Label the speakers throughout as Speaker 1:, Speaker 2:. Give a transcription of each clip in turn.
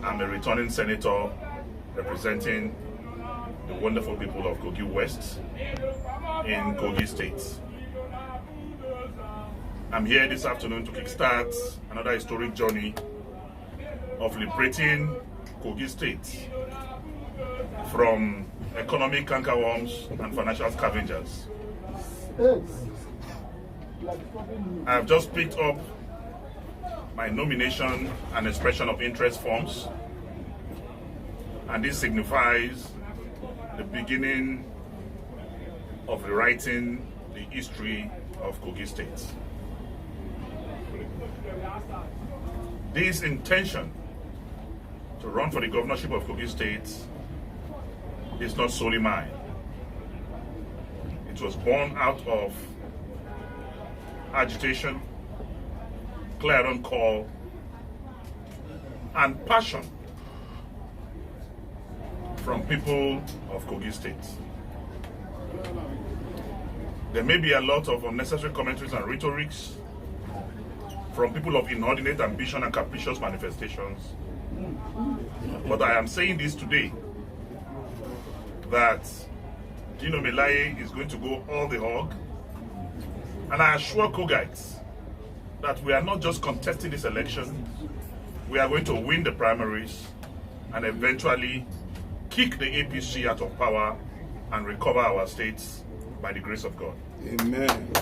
Speaker 1: I'm a returning senator representing the wonderful people of Kogi West in Kogi State. I'm here this afternoon to kickstart another historic journey of liberating Kogi State from economic cankerworms and financial scavengers. I have just picked up my nomination and expression of interest forms, and this signifies the beginning of rewriting the history of Kogi State. This intention to run for the governorship of Kogi State is not solely mine. It was born out of agitation, clarion call, and passion from people of Kogi State. There may be a lot of unnecessary commentaries and rhetorics from people of inordinate ambition and capricious manifestations. But I am saying this today, that Dino Melaye is going to go all the hog, and I assure Kogites that we are not just contesting this election, we are going to win the primaries and eventually kick the APC out of power and recover our states by the grace of God.
Speaker 2: Amen.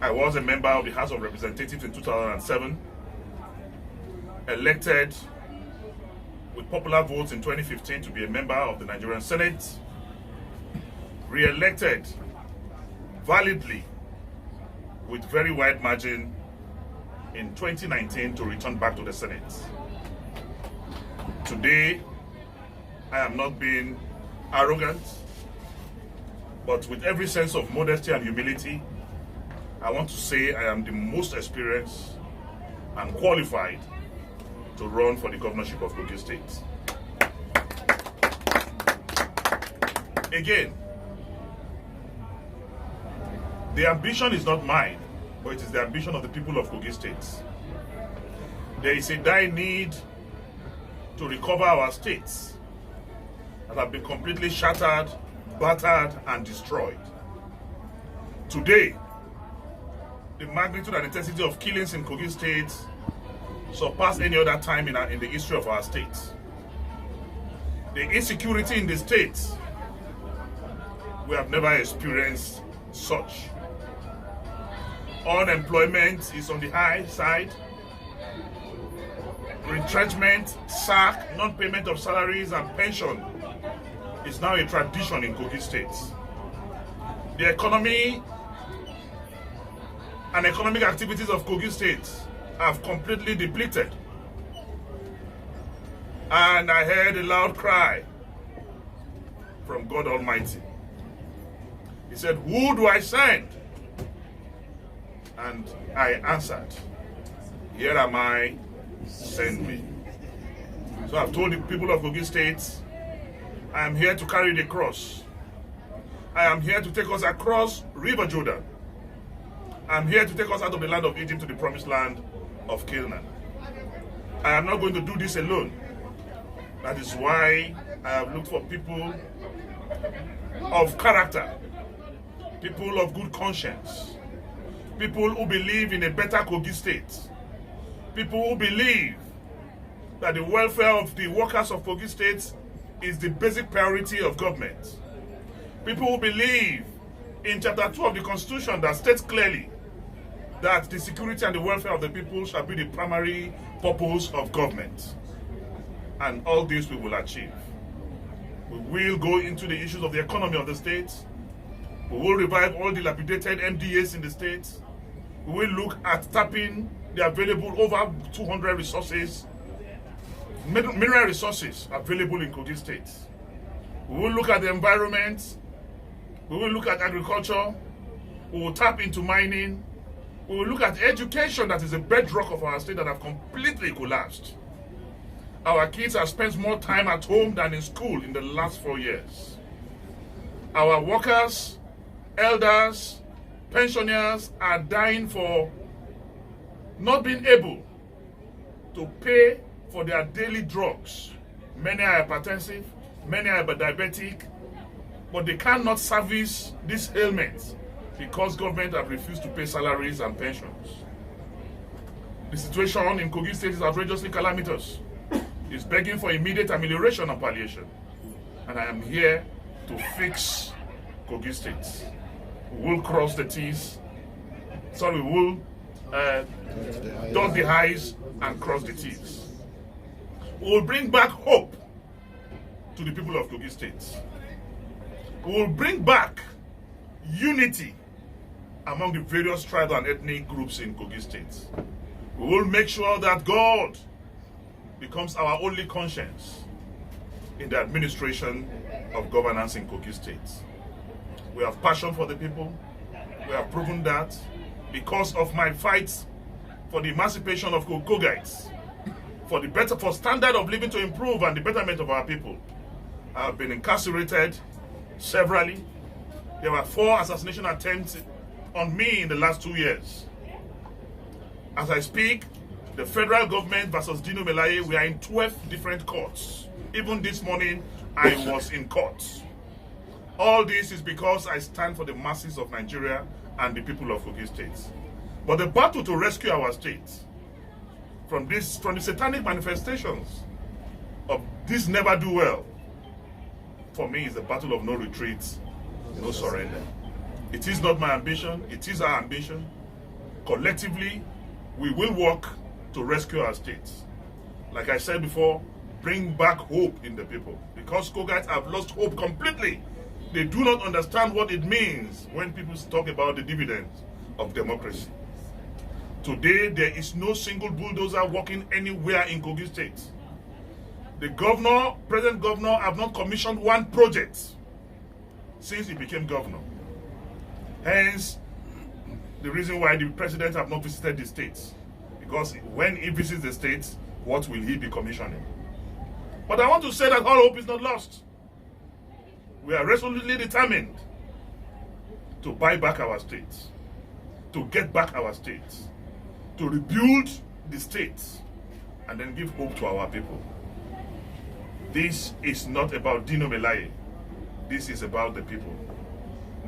Speaker 1: I was a member of the House of Representatives in 2007, elected with popular votes in 2015 to be a member of the Nigerian Senate, re-elected validly with very wide margin in 2019 to return back to the Senate. Today, I am not being arrogant, but with every sense of modesty and humility, I want to say I am the most experienced and qualified to run for the governorship of Kogi State. Again, the ambition is not mine, but it is the ambition of the people of Kogi State. There is a dire need to recover our states that have been completely shattered, battered, and destroyed. Today, the magnitude and intensity of killings in Kogi State surpass any other time in the history of our state. The insecurity in the state, we have never experienced such. Unemployment is on the high side. Retrenchment, sack, non-payment of salaries and pension is now a tradition in Kogi State. The economy and economic activities of Kogi State have completely depleted. And I heard a loud cry from God Almighty. He said, "Who do I send?" And I answered, "Here am I, send me." So I've told the people of Kogi State, I am here to carry the cross. I am here to take us across River Jordan. I am here to take us out of the land of Egypt to the promised land of Canaan. I am not going to do this alone. That is why I have looked for people of character, people of good conscience, people who believe in a better Kogi State, people who believe that the welfare of the workers of Kogi State is the basic priority of government, people who believe in Chapter 2 of the Constitution that states clearly that the security and the welfare of the people shall be the primary purpose of government. And all this we will achieve. We will go into the issues of the economy of the state. We will revive all dilapidated MDAs in the state. We will look at tapping the available over 200 resources, mineral resources available in Kogi State. We will look at the environment. We will look at agriculture. We will tap into mining. We will look at education, that is a bedrock of our state that have completely collapsed. Our kids have spent more time at home than in school in the last 4 years. Our workers, elders, pensioners are dying for not being able to pay for their daily drugs. Many are hypertensive, many are diabetic, but they cannot service these ailments because government have refused to pay salaries and pensions. The situation in Kogi State is outrageously calamitous. It's begging for immediate amelioration and palliation. And I am here to fix Kogi State. We will cross the T's. Sorry, we will dot the I's and cross the T's. We will bring back hope to the people of Kogi State. We will bring back unity among the various tribal and ethnic groups in Kogi State. We will make sure that God becomes our only conscience in the administration of governance in Kogi State. We have passion for the people. We have proven that because of my fight for the emancipation of Kogites, for standard of living to improve and the betterment of our people. I have been incarcerated severally. There were 4 assassination attempts on me in the last 2 years. As I speak, the federal government versus Dino Melaye, we are in 12 different courts. Even this morning, I was in court. All this is because I stand for the masses of Nigeria and the people of Kogi State. But the battle to rescue our state from the satanic manifestations of this never do well, for me, is a battle of no retreat, no surrender. It is not my ambition, it is our ambition. Collectively, we will work to rescue our state. Like I said before, bring back hope in the people. Because Kogites have lost hope completely. They do not understand what it means when people talk about the dividends of democracy. Today, there is no single bulldozer working anywhere in Kogi State. The present governor, have not commissioned one project since he became governor. Hence, the reason why the president have not visited the states. Because when he visits the states, what will he be commissioning? But I want to say that all hope is not lost. We are resolutely determined to buy back our states, to get back our states, to rebuild the states, and then give hope to our people. This is not about Dino Melaye. This is about the people.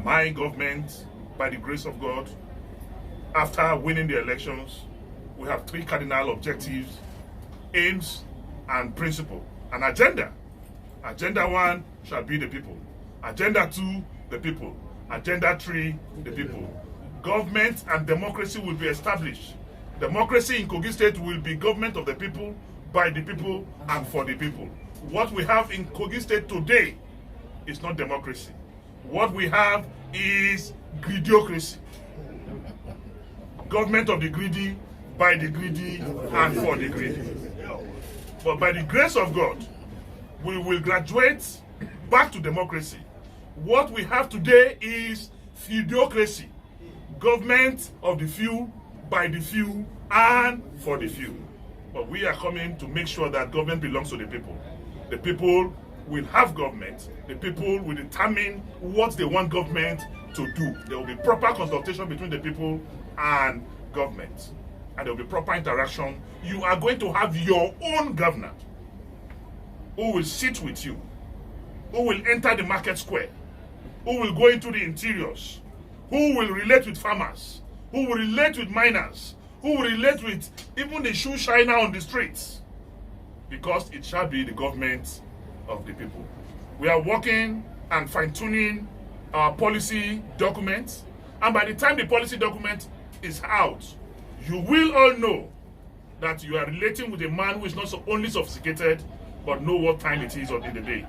Speaker 1: My government, by the grace of God, after winning the elections, we have 3 cardinal objectives, aims, and principle. An agenda. Agenda 1 shall be the people. Agenda 2, the people. Agenda 3, the people. Government and democracy will be established. Democracy in Kogi State will be government of the people, by the people, and for the people. What we have in Kogi State today is not democracy. What we have is greediocracy. Government of the greedy, by the greedy, and for the greedy. But by the grace of God, we will graduate back to democracy. What we have today is feudocracy. Government of the few, by the few, and for the few. But we are coming to make sure that government belongs to the people. The people will have government. The people will determine what they want government to do. There will be proper consultation between the people and government. And there will be proper interaction. You are going to have your own governor who will sit with you, who will enter the market square, who will go into the interiors, who will relate with farmers, who will relate with miners, who will relate with even the shoe shiner on the streets, because it shall be the government of the people. We are working and fine-tuning our policy documents, and by the time the policy document is out, you will all know that you are relating with a man who is not only sophisticated, but know what time it is in the day.